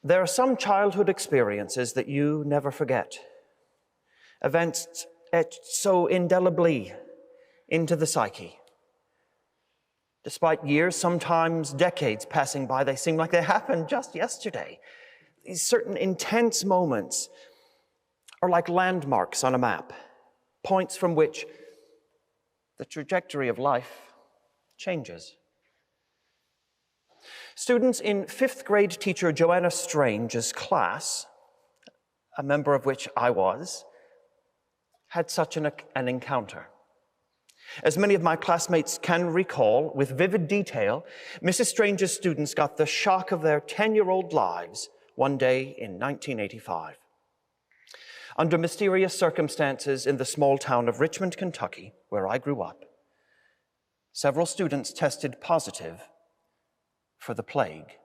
There are some childhood experiences that you never forget. Events etched so indelibly into the psyche. Despite years, sometimes decades passing by, they seem like they happened just yesterday. These certain intense moments are like landmarks on a map, points from which the trajectory of life changes. Students in 5th grade teacher Joanna Strange's class, a member of which I was, had such an encounter. As many of my classmates can recall, with vivid detail, Mrs. Strange's students got the shock of their 10-year-old lives one day in 1985. Under mysterious circumstances in the small town of Richmond, Kentucky, where I grew up, several students tested positive for the plague.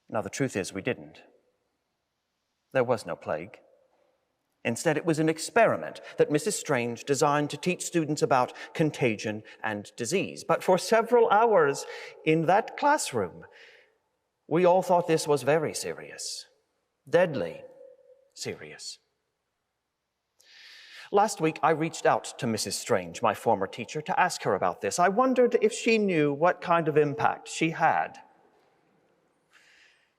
Now, the truth is, we didn't. There was no plague. Instead, it was an experiment that Mrs. Strange designed to teach students about contagion and disease. But for several hours in that classroom, we all thought this was very serious, deadly serious. Last week, I reached out to Mrs. Strange, my former teacher, to ask her about this. I wondered if she knew what kind of impact she had.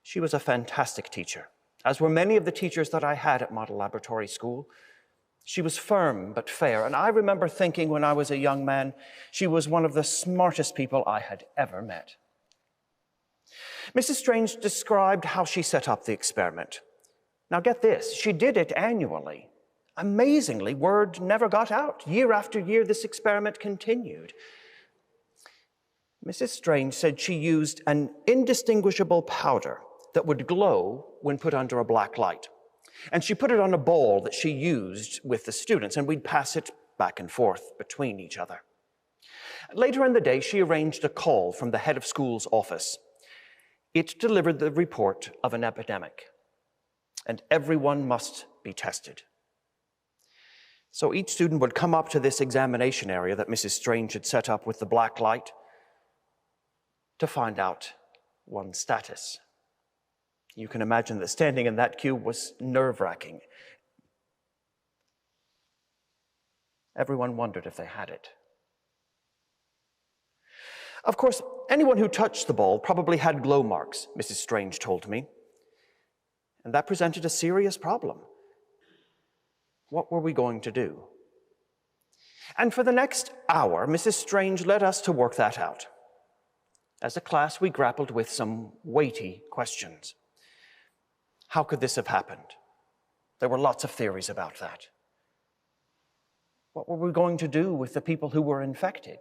She was a fantastic teacher, as were many of the teachers that I had at Model Laboratory School. She was firm but fair, and I remember thinking when I was a young man, she was one of the smartest people I had ever met. Mrs. Strange described how she set up the experiment. Now get this, she did it annually. Amazingly, word never got out. Year after year, this experiment continued. Mrs. Strange said she used an indistinguishable powder that would glow when put under a black light. And she put it on a ball that she used with the students, and we'd pass it back and forth between each other. Later in the day, she arranged a call from the head of school's office. It delivered the report of an epidemic, and everyone must be tested. So each student would come up to this examination area that Mrs. Strange had set up with the black light to find out one's status. You can imagine that standing in that queue was nerve-wracking. Everyone wondered if they had it. Of course, anyone who touched the ball probably had glow marks, Mrs. Strange told me. And that presented a serious problem. What were we going to do? And for the next hour, Mrs. Strange led us to work that out. As a class, we grappled with some weighty questions. How could this have happened? There were lots of theories about that. What were we going to do with the people who were infected?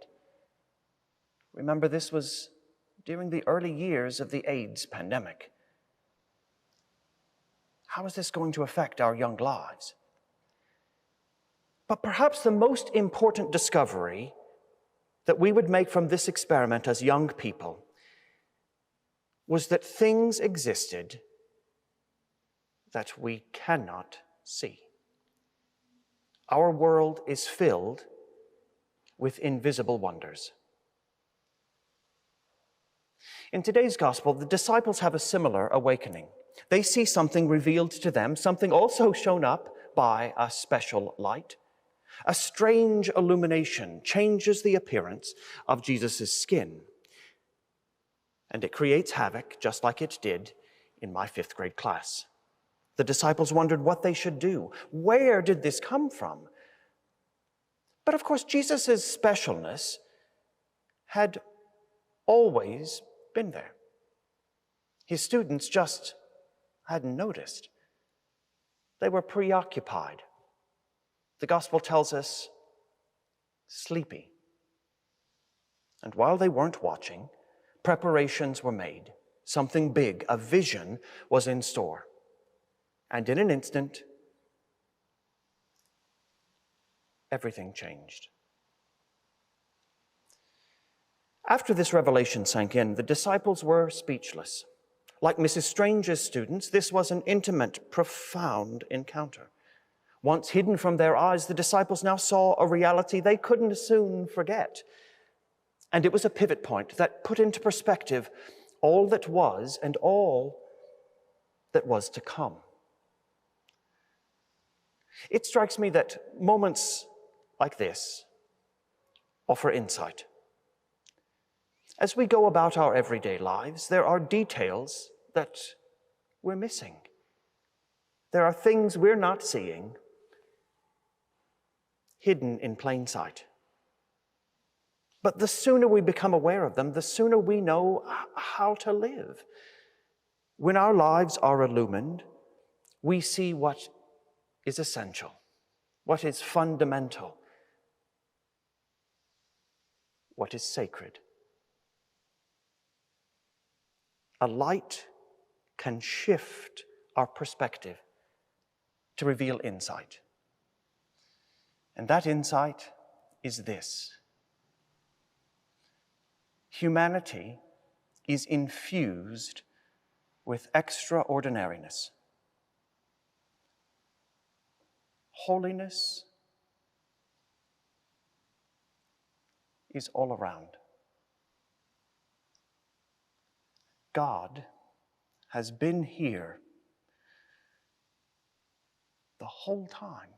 Remember, this was during the early years of the AIDS pandemic. How is this going to affect our young lives? But perhaps the most important discovery that we would make from this experiment as young people was that things existed that we cannot see. Our world is filled with invisible wonders. In today's gospel, the disciples have a similar awakening. They see something revealed to them, something also shown up by a special light. A strange illumination changes the appearance of Jesus' skin, and it creates havoc, just like it did in my 5th grade class. The disciples wondered what they should do. Where did this come from? But of course, Jesus' specialness had always been there. His students just hadn't noticed. They were preoccupied. The gospel tells us, sleepy. And while they weren't watching, preparations were made. Something big, a vision, was in store. And in an instant, everything changed. After this revelation sank in, the disciples were speechless. Like Mrs. Strange's students, this was an intimate, profound encounter. Once hidden from their eyes, the disciples now saw a reality they couldn't soon forget. And it was a pivot point that put into perspective all that was and all that was to come. It strikes me that moments like this offer insight. As we go about our everyday lives, there are details that we're missing. There are things we're not seeing, hidden in plain sight. But the sooner we become aware of them, the sooner we know how to live. When our lives are illumined, we see what is essential, what is fundamental, what is sacred. A light can shift our perspective to reveal insight. And that insight is this: humanity is infused with extraordinariness. Holiness is all around. God has been here the whole time.